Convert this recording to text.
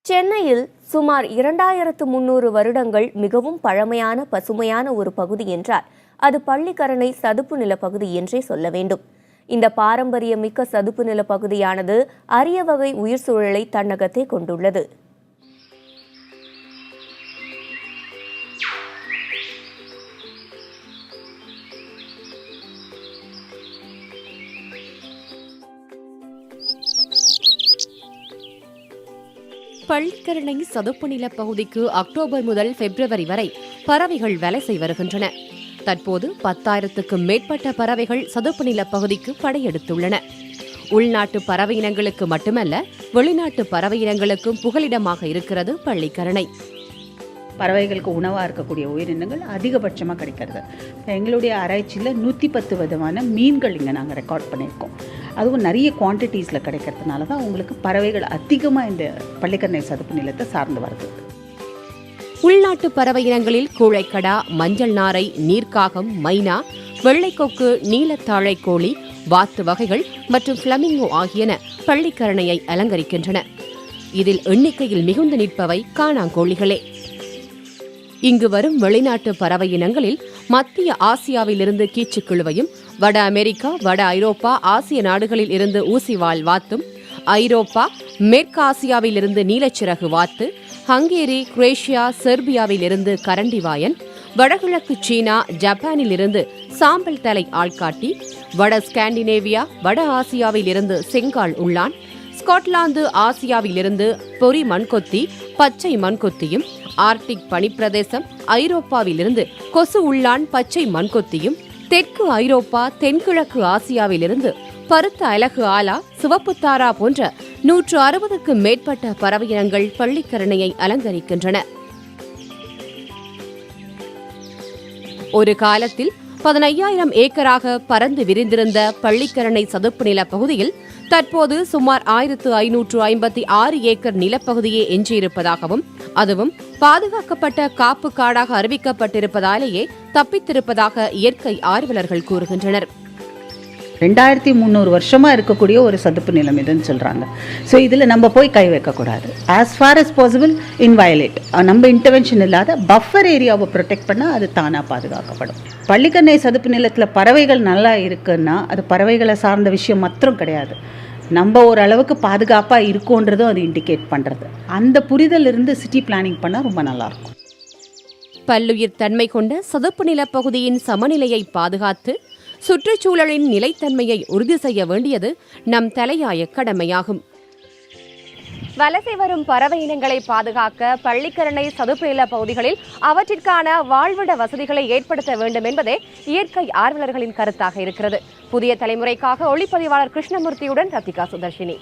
சென்னையில் சுமார் 2300 வருடங்கள் மிகவும் பழமையான பசுமையான ஒரு பகுதி என்றால் அது பள்ளிக்கரணை சதுப்பு நில பகுதி என்றே சொல்ல வேண்டும். இந்த பாரம்பரியமிக்க சதுப்பு நில பகுதியானது அரிய வகை உயிர் சூழலை தன்னகத்தே கொண்டுள்ளது. பள்ளிக்கரணை சதுப்பு நில பகுதிக்கு அக்டோபர் முதல் பிப்ரவரி வரை பறவைகள் வலசை வருகின்றன. தற்போது 10,000க்கும் மேற்பட்ட பறவைகள் சதுப்பு நில பகுதிக்கு படையெடுத்துள்ளன. உள்நாட்டு பறவை இனங்களுக்கு மட்டுமல்ல, வெளிநாட்டு பறவை இனங்களுக்கும் புகலிடமாக இருக்கிறது பள்ளிக்கரணை. பறவைகளுக்கு உணவாக இருக்கக்கூடிய உயிரினங்கள் அதிகபட்சமாக கிடைக்கிறது. எங்களுடைய ஆராய்ச்சியில் 110 விதமான மீன்கள் இங்கே நாங்கள் ரெக்கார்ட் பண்ணியிருக்கோம். அதுவும் நிறைய குவான்டிட்டிஸில் கிடைக்கிறதுனால தான் உங்களுக்கு பறவைகள் அதிகமாக இந்த பள்ளிக்கரணை சதுப்பு நிலத்தை சார்ந்து வருது. உள்நாட்டு பறவை இனங்களில் கூழைக்கடா, மஞ்சள் நாரை, நீர்க்காகம், மைனா, வெள்ளைக்கொக்கு, நீலத்தாழை கோழி, வாத்து வகைகள் மற்றும் பிளமிங்கோ ஆகியன பள்ளிக்கரணையை அலங்கரிக்கின்றன. இதில் எண்ணிக்கையில் மிகுந்து நிற்பவை காணாங்கோழிகளே. இங்கு வரும் வெளிநாட்டு பறவை இனங்களில் மத்திய ஆசியாவிலிருந்து கீச்சுக்கிழுவையும், வட அமெரிக்கா, வட ஐரோப்பா, ஆசிய நாடுகளில் இருந்து ஊசிவால் வாத்தும், ஐரோப்பா, மேற்கு ஆசியாவிலிருந்து நீலச்சிறகு வாத்து, ஹங்கேரி, குரேஷியா, செர்பியாவிலிருந்து கரண்டிவாயன், வடகிழக்கு சீனா, ஜப்பானில் இருந்து சாம்பல் தலை ஆள்காட்டி, வட ஸ்காண்டினேவியா, வட ஆசியாவிலிருந்து செங்கால் உள்ளான், ஸ்காட்லாந்து, ஆசியாவிலிருந்து பொறி மண்கொத்தி, பச்சை மண்கொத்தியும், ஆர்டிக் பனிப்பிரதேசம், ஐரோப்பாவிலிருந்து கொசு உள்ளான், பச்சை மண்கொத்தியும், தெற்கு ஐரோப்பா, தென்கிழக்கு ஆசியாவிலிருந்து பருத்த அலகு ஆலா, சிவப்புத்தாரா போன்ற 160க்கும் மேற்பட்ட பறவையினங்கள் பள்ளிக்கரணையை அலங்கரிக்கின்றன. ஒரு காலத்தில் 15,000 ஏக்கராக பறந்து விரிந்திருந்த பள்ளிக்கரணை சதுப்பு நில பகுதியில் தற்போது சுமார் 1,556 ஏக்கர் நிலப்பகுதியே எஞ்சியிருப்பதாகவும், அதுவும் பாதுகாக்கப்பட்ட காப்பு காடாக அறிவிக்கப்பட்டிருப்பதாலேயே தப்பித்திருப்பதாக இயற்கை ஆர்வலர்கள் கூறுகின்றனர். 2300 வருஷமாக இருக்கக்கூடிய ஒரு சதுப்பு நிலம் இதுன்னு சொல்கிறாங்க. ஸோ இதில் நம்ம போய் கை வைக்கக்கூடாது. ஆஸ் ஃபார் அஸ் பாசிபிள் இன்வயலேட், நம்ம இன்டர்வென்ஷன் இல்லாத பஃபர் ஏரியாவை ப்ரொடெக்ட் பண்ணால் அது தானாக பாதுகாக்கப்படும். பள்ளிக்கரணை சதுப்பு நிலத்தில் பறவைகள் நல்லா இருக்குன்னா அது பறவைகளை சார்ந்த விஷயம் மாத்திரம் கிடையாது, நம்ம ஓரளவுக்கு பாதுகாப்பாக இருக்கோன்றதும் அது இண்டிகேட் பண்ணுறது. அந்த புரிதல் இருந்து சிட்டி பிளானிங் பண்ணால் ரொம்ப நல்லாயிருக்கும். பல்லுயிர் தன்மை கொண்ட சதுப்பு நில பகுதியின் சமநிலையை பாதுகாத்து சுற்றுச்சூழலின் நிலைத்தன்மையை உறுதி செய்ய வேண்டியது நம் தலையாய கடமையாகும். வலசை வரும் பறவை இனங்களை பாதுகாக்க பள்ளிக்கரணை சதுப்பு நில பகுதிகளில் அவற்றிற்கான வாழ்விட வசதிகளை ஏற்படுத்த வேண்டும் என்பதே இயற்கை ஆர்வலர்களின் கருத்தாக இருக்கிறது. புதிய தலைமுறைக்காக ஒளிப்பதிவாளர் கிருஷ்ணமூர்த்தியுடன் ரத்திகா சுதர்ஷினி.